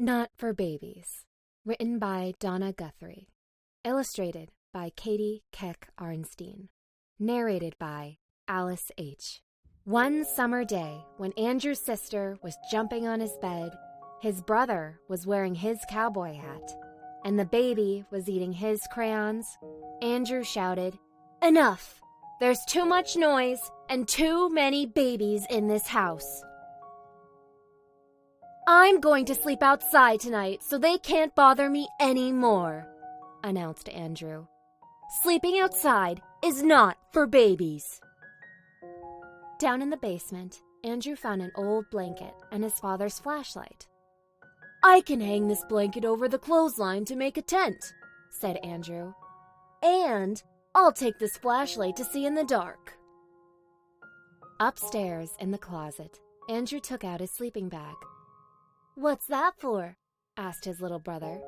Not for Babies, written by Donna Guthrie, illustrated by Katie Keck Arnstein, narrated by Alice H. One summer day, when Andrew's sister was jumping on his bed, his brother was wearing his cowboy hat, and the baby was eating his crayons, Andrew shouted, "Enough! There's too much noise and too many babies in this house. I'm going to sleep outside tonight so they can't bother me anymore," announced Andrew. "Sleeping outside is not for babies." Down in the basement, Andrew found an old blanket and his father's flashlight. "I can hang this blanket over the clothesline to make a tent," said Andrew. "And I'll take this flashlight to see in the dark." Upstairs in the closet, Andrew took out his sleeping bag. "What's that for?" asked his little brother.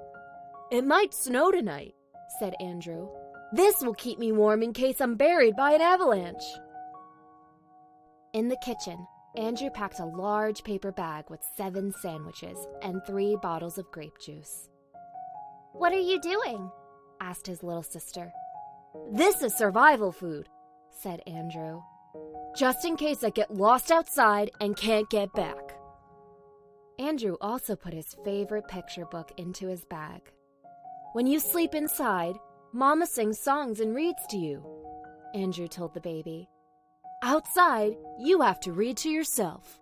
"It might snow tonight," said Andrew. "This will keep me warm in case I'm buried by an avalanche." In the kitchen, Andrew packed a large paper bag with 7 sandwiches and 3 bottles of grape juice. "What are you doing?" asked his little sister. "This is survival food," said Andrew, "just in case I get lost outside and can't get back." Andrew also put his favorite picture book into his bag. "When you sleep inside, Mama sings songs and reads to you," Andrew told the baby. "Outside, you have to read to yourself."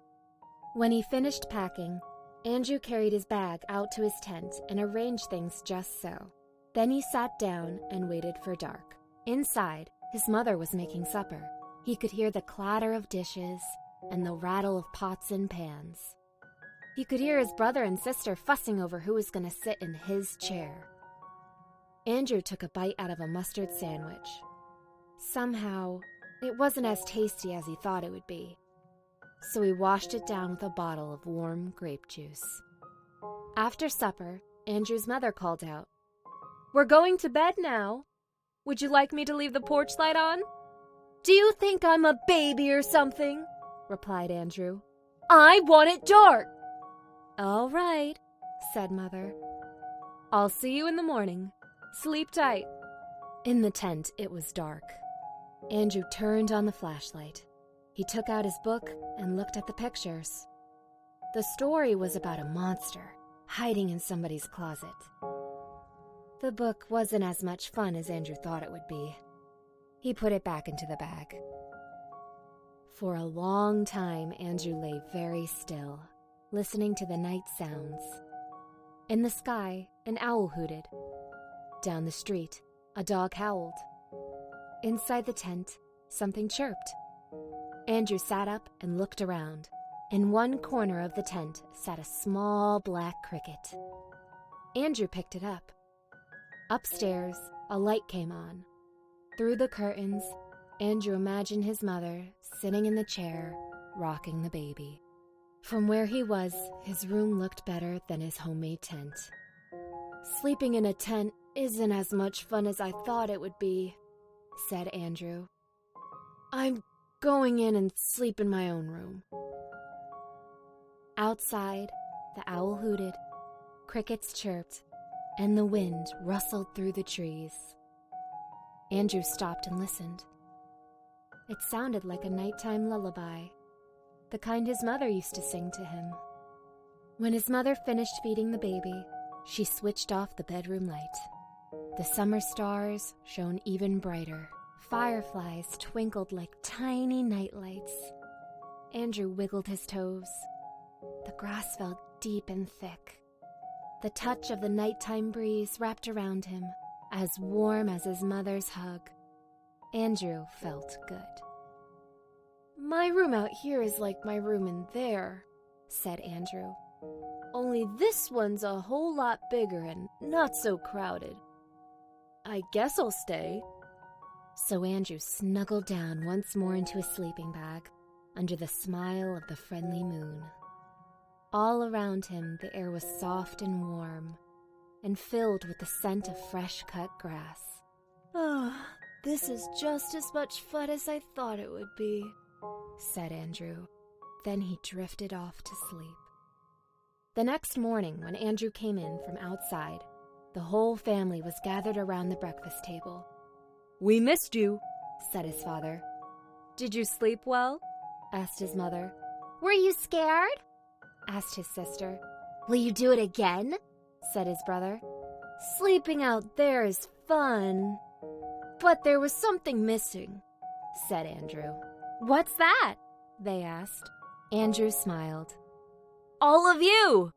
When he finished packing, Andrew carried his bag out to his tent and arranged things just so. Then he sat down and waited for dark. Inside, his mother was making supper. He could hear the clatter of dishes and the rattle of pots and pans. He could hear his brother and sister fussing over who was going to sit in his chair. Andrew took a bite out of a mustard sandwich. Somehow, it wasn't as tasty as he thought it would be, so he washed it down with a bottle of warm grape juice. After supper, Andrew's mother called out, "We're going to bed now. Would you like me to leave the porch light on?" "Do you think I'm a baby or something?" replied Andrew. "I want it dark." "All right," said Mother. "I'll see you in the morning. Sleep tight." In the tent, it was dark. Andrew turned on the flashlight. He took out his book and looked at the pictures. The story was about a monster hiding in somebody's closet. The book wasn't as much fun as Andrew thought it would be. He put it back into the bag. For a long time, Andrew lay very still, listening to the night sounds. In the sky, an owl hooted. Down the street, a dog howled. Inside the tent, something chirped. Andrew sat up and looked around. In one corner of the tent sat a small black cricket. Andrew picked it up. Upstairs, a light came on. Through the curtains, Andrew imagined his mother sitting in the chair, rocking the baby. From where he was, his room looked better than his homemade tent. "Sleeping in a tent isn't as much fun as I thought it would be," said Andrew. "I'm going in and sleep in my own room." Outside, the owl hooted, crickets chirped, and the wind rustled through the trees. Andrew stopped and listened. It sounded like a nighttime lullaby, the kind his mother used to sing to him. When his mother finished feeding the baby, she switched off the bedroom light. The summer stars shone even brighter. Fireflies twinkled like tiny nightlights. Andrew wiggled his toes. The grass felt deep and thick. The touch of the nighttime breeze wrapped around him, as warm as his mother's hug. Andrew felt good. "My room out here is like my room in there," said Andrew. "Only this one's a whole lot bigger and not so crowded. I guess I'll stay." So Andrew snuggled down once more into his sleeping bag, under the smile of the friendly moon. All around him, the air was soft and warm, and filled with the scent of fresh-cut grass. "Ah, this is just as much fun as I thought it would be," said Andrew. Then he drifted off to sleep. The next morning, when Andrew came in from outside, the whole family was gathered around the breakfast table. "We missed you," said his father. "Did you sleep well?" asked his mother. "Were you scared?" asked his sister. "Will you do it again?" said his brother. "Sleeping out there is fun, but there was something missing," said Andrew. "What's that?" they asked. Andrew smiled. "All of you!"